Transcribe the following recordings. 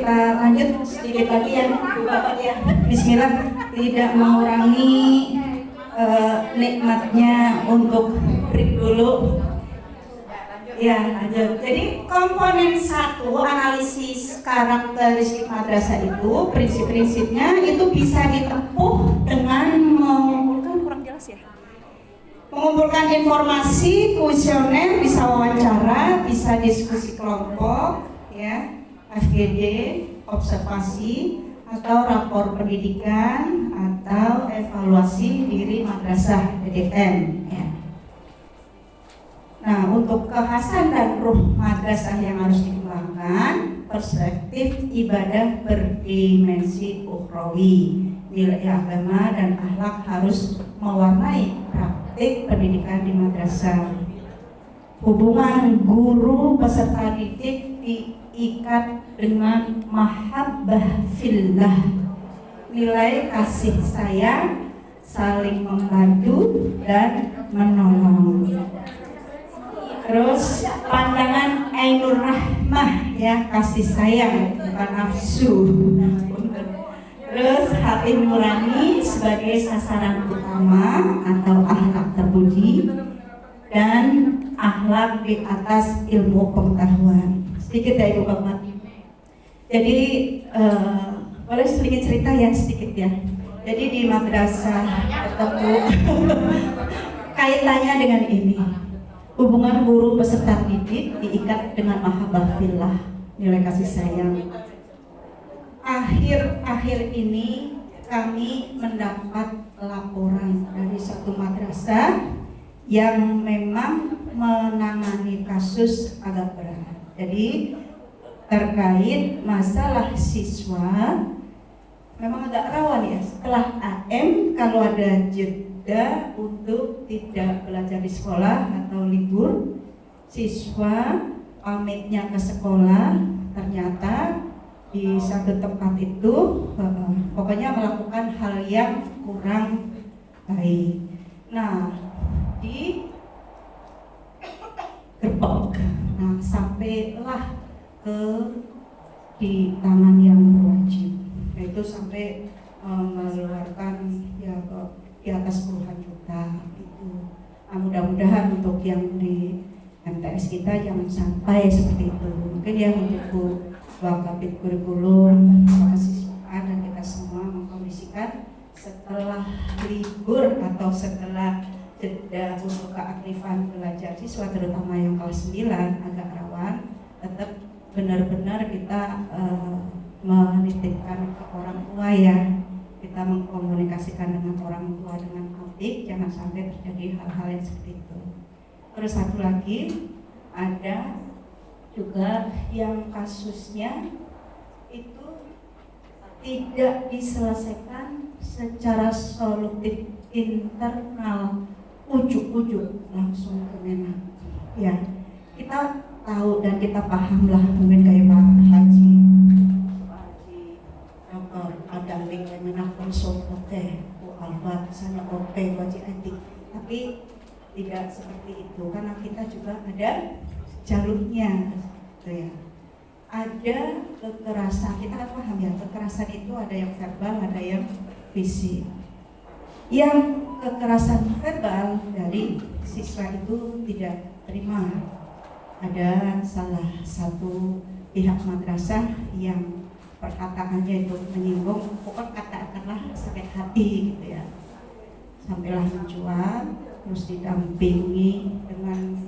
kita lanjut sedikit lagi ya, Bapak ya. Bismillah, tidak mengurangi nikmatnya untuk break dulu. Ya, lanjut. Jadi komponen 1 analisis karakteristik madrasah itu prinsip-prinsipnya itu bisa ditempuh dengan mengumpulkan informasi, kuesioner, bisa wawancara, bisa diskusi kelompok, ya, FGD, observasi, atau rapor pendidikan, atau evaluasi diri madrasah (DDM). Ya. Nah, untuk kekhasan dan ruh madrasah yang harus dikembangkan, perspektif ibadah berdimensi ukhrawi, nilai agama dan akhlak harus mewarnai praktik pendidikan di madrasah. Hubungan guru peserta didik diikat dengan mahabbah fillah, nilai kasih sayang, saling membantu dan menolong. Terus pandangan ainur rahmah, ya, kasih sayang bukan nafsu. Terus hati nurani sebagai sasaran utama atau akhlak terpuji, dan akhlak di atas ilmu pengetahuan. Sedikit ya Ibu Bapak. Jadi boleh sedikit cerita ya, sedikit ya. Jadi di madrasah tertentu kaitannya dengan ini. Hubungan guru peserta didik diikat dengan mahabbah fillah, nilai kasih sayang. Akhir-akhir ini kami mendapat laporan dari satu madrasah yang memang menangani kasus agak berat. Jadi terkait masalah siswa memang agak rawan ya. Setelah AM kalau ada jeda untuk tidak belajar di sekolah atau libur, siswa pamitnya ke sekolah, ternyata di satu tempat itu pokoknya melakukan hal yang kurang baik. Nah, di gerbek, nah sampailah di tangan yang berwajib, yaitu sampai mengeluarkan ya di atas puluhan juta itu. Nah, mudah-mudahan untuk yang di MTS kita jangan sampai seperti itu. Mungkin ya untuk Wakabit kurikulum, kemahasiswaan, dan kita semua mengkondisikan setelah libur atau setelah jeda untuk keaktifan belajar siswa, terutama yang kelas 9 agak rawan, tetap benar-benar kita menitipkan ke orang tua ya. Kita mengkomunikasikan dengan orang tua dengan apik, jangan sampai terjadi hal-hal yang seperti itu. Terus satu lagi, ada juga yang kasusnya itu tidak diselesaikan secara solutif internal, ujuk-ujuk langsung ke Menak. Ya, kita tahu dan kita paham lah, mungkin kayak Pak Haji Dr. Adaming yang Menak konsul OT, Alfa, misalnya OT, wajib etik, tapi tidak seperti itu karena kita juga ada jalurnya, gitu ya. Ada kekerasan, kita kan paham ya, kekerasan itu ada yang verbal, ada yang fisik. Yang kekerasan verbal dari siswa itu tidak terima. Ada salah satu pihak madrasah yang perkataannya itu menyinggung, pokok katakanlah sakit hati, gitu ya. Sampailah menjual, terus didampingi dengan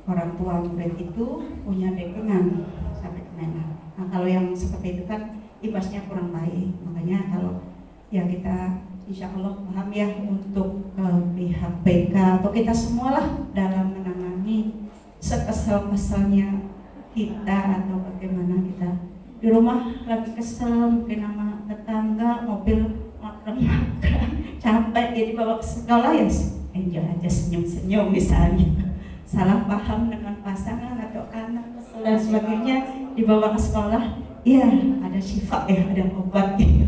orang tua murid itu punya dekengan sampai ke Menak. Nah, kalau yang seperti itu kan imbasnya kurang baik. Makanya kalau ya kita insya Allah paham ya untuk pihak PK atau kita semualah dalam menangani sekesal-kesalnya kita, atau bagaimana kita di rumah lagi kesel mungkin sama tetangga, mobil makrem-makrem, capek jadi bawa ke sekolah ya enjoy aja, senyum-senyum misalnya. Salah paham dengan pasangan atau anak dan sebagainya dibawa ke sekolah, iya ada syifa ya, ada obat gitu.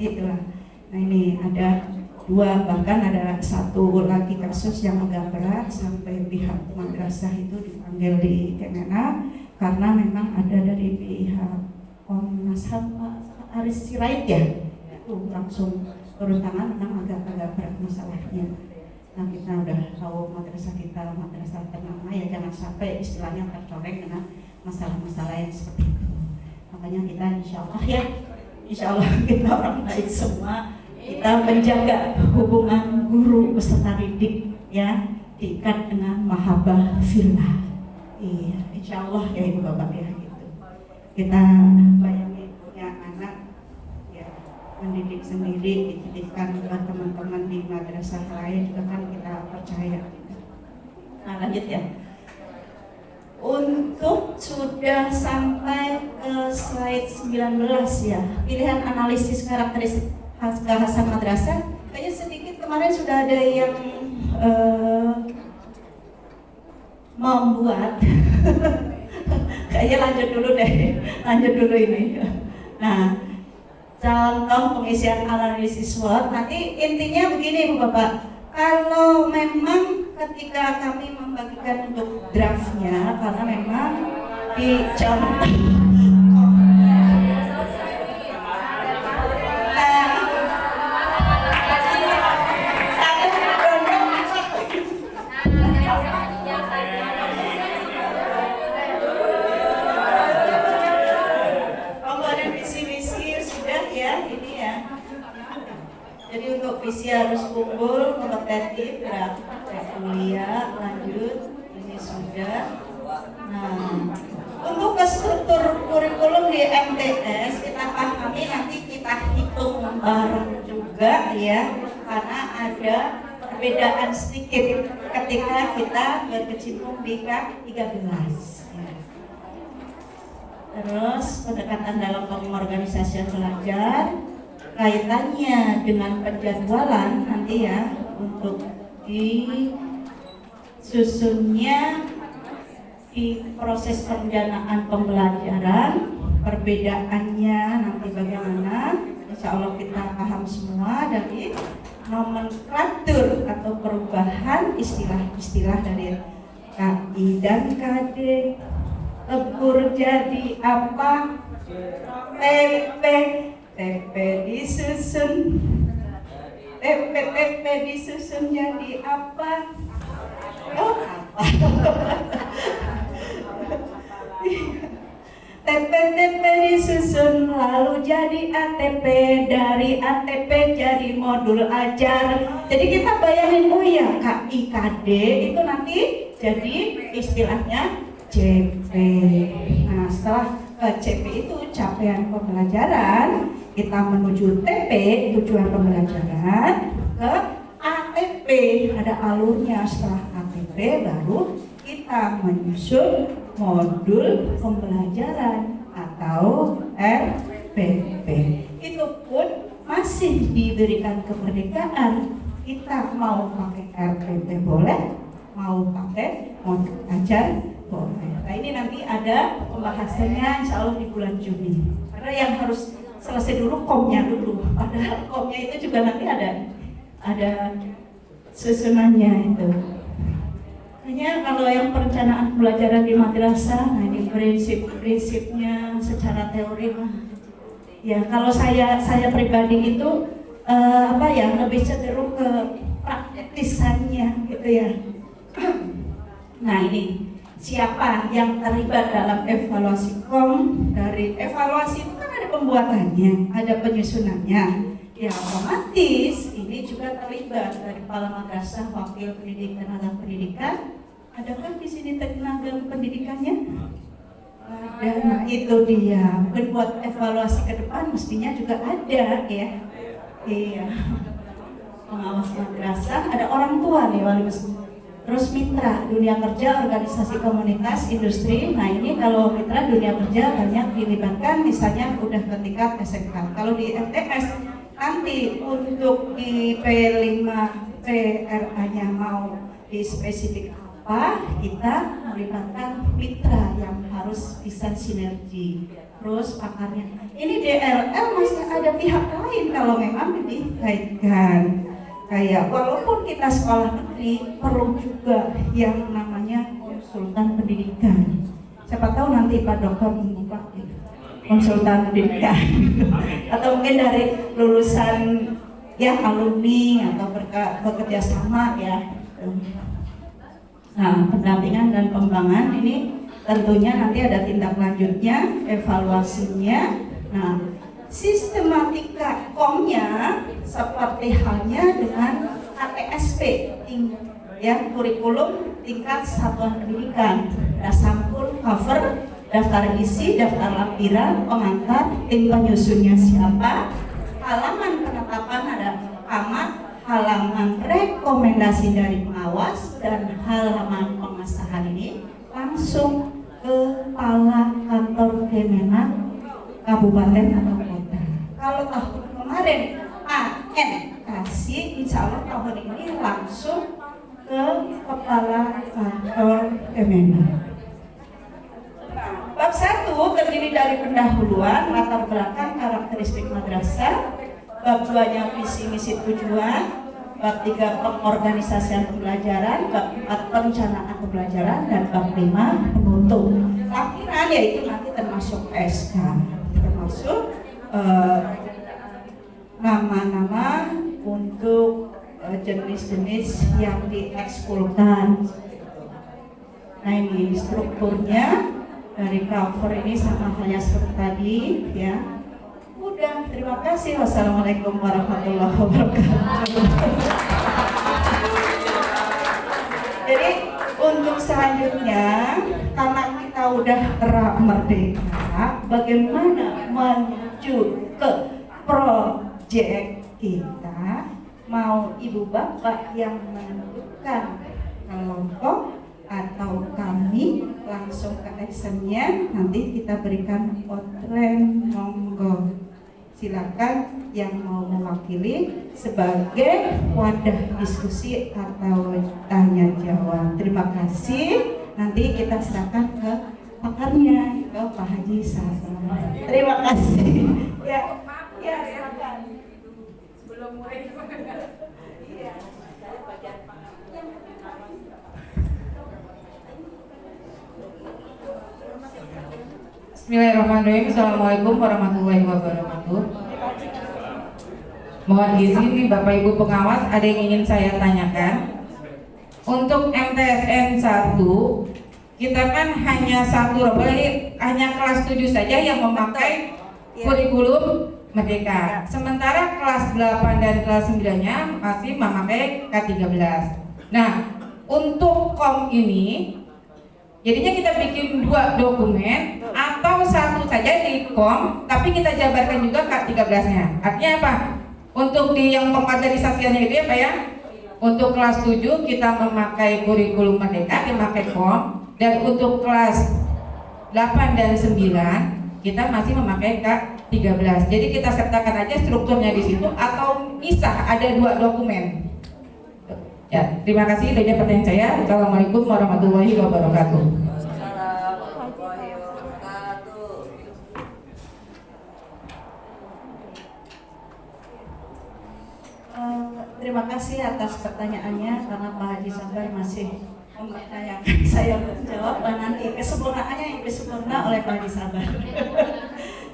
Itulah. Nah ini ada dua, bahkan ada satu lagi kasus yang agak berat sampai pihak madrasah itu dipanggil di Kemenak karena memang ada dari pihak Komnas HAM Pak Aris Sirait ya, itu langsung turun tangan, memang agak berat masalahnya. Nah kita udah tahu madrasah kita madrasah ternama ya, jangan sampai istilahnya tercoreng dengan masalah-masalah yang seperti itu. Makanya kita insya Allah kita orang baik semua, kita menjaga hubungan guru peserta didik ya, diikat dengan mahabbah fillah. Iya, insya Allah ya ibu bapak ya gitu. Kita bayangin punya anak ya, mendidik sendiri, dititipkan buat teman-teman di madrasah lain juga kan kita percaya. Nah lanjut ya. Untuk sudah sampai ke slide 19 ya, pilihan analisis karakteristik kehasan madrasah. Kayaknya sedikit kemarin sudah ada yang membuat kayaknya lanjut dulu ini. Nah, contoh pengisian analisis SWOT. Nanti intinya begini Bu Bapak, kalau memang ketika kami membagikan untuk draftnya, karena memang di contoh visi harus kumpul, kompetitif, kuliah, lanjut, ini sudah. Nah, untuk ke struktur kurikulum di MTS kita pahami, nanti kita hitung bareng juga ya, karena ada perbedaan sedikit ketika kita berkecimpung di K13 ya. Terus pendekatan dalam pengorganisasian belajar, kaitannya dengan penjadwalan nanti ya, untuk disusunnya di proses perencanaan pembelajaran, perbedaannya nanti bagaimana, insya Allah kita paham semua. Dari nomenklatur atau perubahan istilah-istilah dari KI dan KD, lebur jadi apa, TP disusun, TP disusun jadi apa? Oh, apa? TP disusun lalu jadi ATP, dari ATP jadi modul ajar. Jadi kita bayangin, oh ya KI KD itu nanti jadi istilahnya CP. Nah setelah CP itu capaian pembelajaran, kita menuju TP tujuan pembelajaran, ke ATP ada alurnya. Setelah ATP baru kita menyusun modul pembelajaran atau RPP. Itu pun masih diberikan kemerdekaan. Kita mau pakai RPP boleh, mau pakai modul ajar boleh. Nah ini nanti ada pembahasannya insya Allah di bulan Juni. Karena yang harus selesai dulu komnya dulu. Padahal komnya itu juga nanti ada susunannya itu. Hanya kalau yang perencanaan pembelajaran di madrasah, nah ini prinsip-prinsipnya secara teori mah. Ya kalau saya pribadi itu lebih cenderung ke praktisannya gitu ya. Nah ini siapa yang terlibat dalam evaluasi kom? Dari evaluasi itu kan ada pembuatannya, ada penyusunannya. Ya otomatis ini juga terlibat dari kepala madrasah, wakil pendidik, tenaga pendidikan. Adakah di sini tenaga pendidikannya? Ada. Nah, itu dia. Mungkin buat evaluasi ke depan mestinya juga ada ya. Iya. Pengawas madrasah, ada orang tua nih wali muslim. Terus mitra dunia kerja, organisasi komunitas, industri. Nah ini kalau mitra dunia kerja banyak dilibatkan, misalnya udah ke tingkat SMK. Kalau di MTS nanti untuk di P5 PRA-nya mau di spesifik apa, kita melibatkan mitra yang harus bisa sinergi. Terus pakarnya, ini DLL masih ada pihak lain kalau memang dikaitkan. Kayak walaupun kita sekolah negeri perlu juga yang namanya konsultan pendidikan. siapa tahu nanti Pak Dokter membuka konsultan pendidikan atau mungkin dari lulusan ya alumni atau bekerja sama ya. Nah, pendampingan dan pengembangan ini tentunya nanti ada tindak lanjutnya, evaluasinya. Nah, sistematika komnya seperti halnya dengan ATSP, ya, kurikulum tingkat satuan pendidikan. Ada sampul, cover, daftar isi, daftar lampiran, pengantar, tim penyusunnya siapa, halaman penetapan ada camat, halaman rekomendasi dari pengawas, dan halaman pengesahan ini langsung ke kepala kantor Kemenak kabupaten atau kota. Kalau tahun kemarin AN kasih, insya Allah tahun ini langsung ke kepala kantor Kemenak. Bab 1 terdiri dari pendahuluan, latar belakang, karakteristik madrasah. Bab 2-nya visi misi tujuan. Bab 3 pengorganisasian pembelajaran. Bab 4 perencanaan pembelajaran, dan bab 5 penutup. Lampiran yaitu nanti termasuk SK, termasuk nama-nama untuk jenis-jenis yang diekskulkan. Nah, ini strukturnya dari cover ini sama halnya seperti tadi ya. Udah, terima kasih. Wassalamualaikum warahmatullahi wabarakatuh. Jadi untuk selanjutnya, karena kita udah merdeka, bagaimana menuju ke proyek kita, mau ibu bapak yang menentukan kelompok atau kami langsung ke actionnya, nanti kita berikan outline. Monggo silakan yang mau mewakili sebagai wadah diskusi atau tanya jawab. Terima kasih. Nanti kita serahkan ke pakarnya, ke Pak Haji Sabar. Terima kasih. Ya, ya silakan. Sebelum mulai. Iya. Bismillahirrahmanirrahim. Assalamualaikum warahmatullahi wabarakatuh. Mohon izin nih Bapak Ibu pengawas, ada yang ingin saya tanyakan. Untuk MTSN 1, kita kan hanya hanya kelas 7 saja yang memakai kurikulum Merdeka. Sementara kelas 8 dan kelas 9-nya masih memakai K13. Nah, untuk kom ini jadinya kita bikin 2 dokumen atau satu saja di kom, tapi kita jabarkan juga K13-nya. Artinya apa? Untuk di yang pemadarisasiannya itu ya Pak ya, untuk kelas 7 kita memakai kurikulum Merdeka, kita memakai kom, dan untuk kelas 8 dan 9 kita masih memakai K13. Jadi kita sertakan aja strukturnya di situ atau misah ada 2 dokumen. Ya, terima kasih. Itu aja pertanyaan saya. Assalamualaikum warahmatullahi wabarakatuh. Terima kasih atas pertanyaannya, karena Pak Haji Sabar masih mempertanyakan saya menjawab, dan nanti kesempurnaannya yang disempurna oleh Pak Haji Sabar.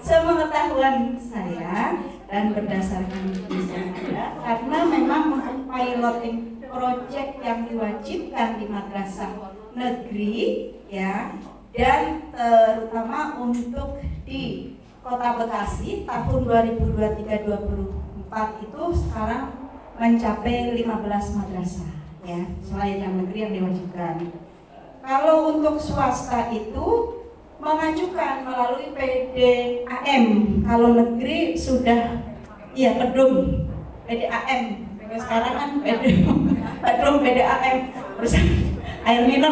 Sepengetahuan saya dan berdasarkan desain saya, karena memang untuk piloting project yang diwajibkan di madrasah negeri ya, dan terutama untuk di Kota Bekasi tahun 2023-2024 itu sekarang mencapai 15 madrasah ya, selain yang negeri yang diwajibkan. Kalau untuk swasta itu mengajukan melalui PDAM, kalau negeri sudah iya pedum PDAM. Sekarang kan pedum PDAM bersama air minum.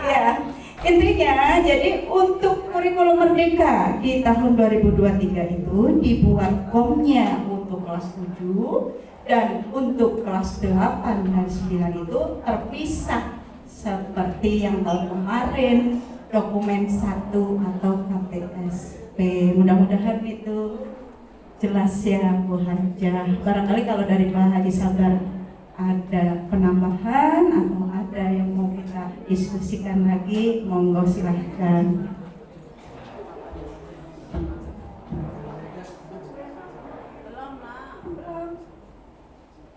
Ya, intinya jadi untuk kurikulum Merdeka di tahun 2023 itu dibuat komnya untuk kelas 7, dan untuk kelas 8 dan 9 itu terpisah seperti yang tahun kemarin dokumen 1 atau KTSP. Mudah-mudahan itu jelas ya Bu Hajah. Barangkali kalau dari Pak Haji Sabar ada penambahan atau ada yang mau kita diskusikan lagi, monggo silahkan.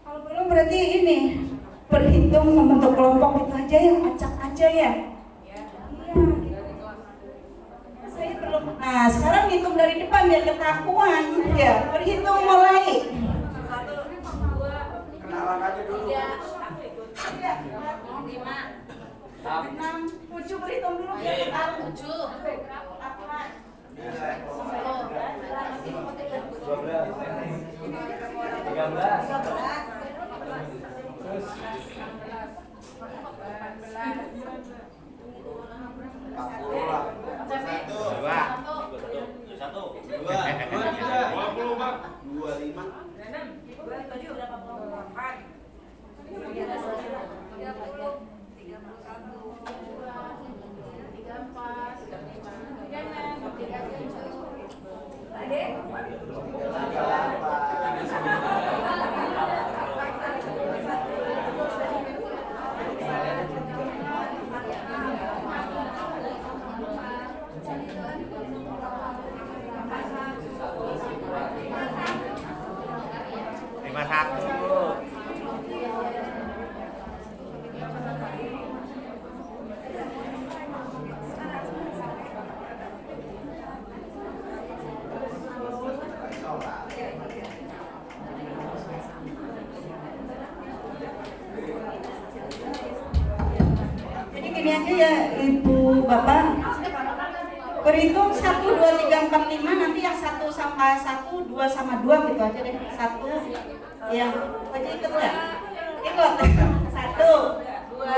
Kalau belum berarti ini berhitung membentuk kelompok itu aja ya, acak aja ya. Iya. Saya belum. Nah sekarang hitung dari depan biar ketahuan ya. Berhitung mulai. 1, 2, 3, 4, 5, 6, 7 berhitung dulu biar ketahuan. 7, 8, Jadi gini aja ya Ibu Bapak, berhitung 1, 2, 3, 4, 5, nanti yang 1 sama 1, 2 sama 2 gitu aja deh. 1 yang aja ikut ya? Ikut. 1, 2,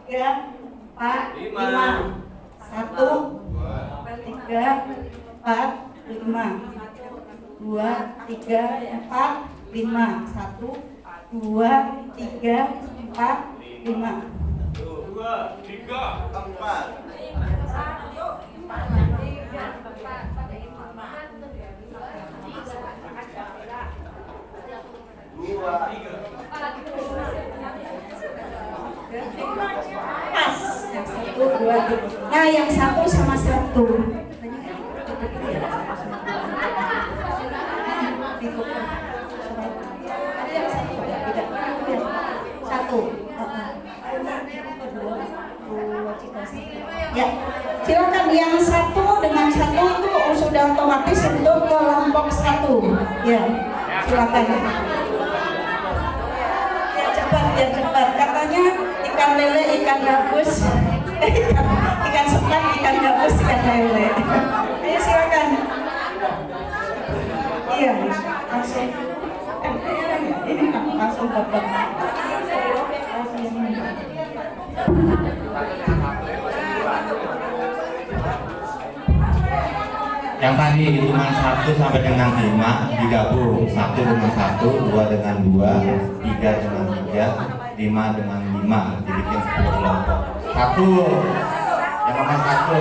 3, 4, 5. 1, 3, 4, 5. 2, 3, 4, 5. 1, 2, 3, 4, 5. 2, 3, 4. Pas. Yang 1, 2, 3. Nah, yang 1 sama 1. Ya, silakan yang 1 dengan 1 itu sudah otomatis untuk kelompok 1. Ya, silakan. Biar cepat. Katanya ikan lele, ikan gabus, ikan sepat, ikan gabus, ikan lele. Ayo silakan. Iya, langsung. Ini langsung dapat. Yang tadi hitungan 1 sampai dengan 5 digabung, 1 dengan 1, 2 dengan 2, 3 dengan 3, 5 dengan 5, dibikin 10 kelompok. 1, yang nomor 1,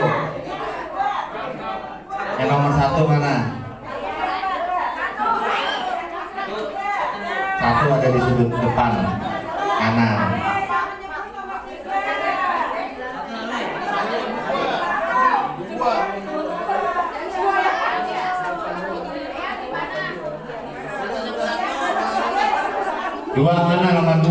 yang nomor 1 mana? 1 ada di sudut depan kanan. Dua mana nomor 2?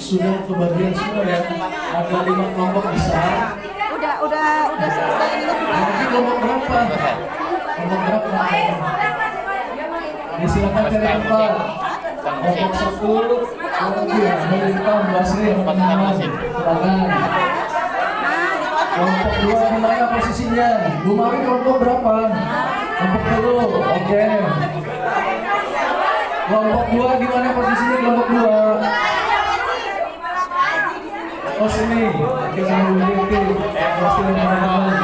sudah kebagian semua ya. Ada 5 kelompok besar. Udah selesai. Lagi kelompok berapa? Kelompok berapa? Ini silakan cari tempat. Kelompok 1, ya, Melintang, Basri, teman-teman. Silakan. Kelompok 2 di mana posisinya? Bu Mari kelompok berapa? Kelompok 1, oke. Kelompok 2 di mana posisinya kelompok 2? Oh sini, oke, sama Bu Yeti. Pasti teman-teman.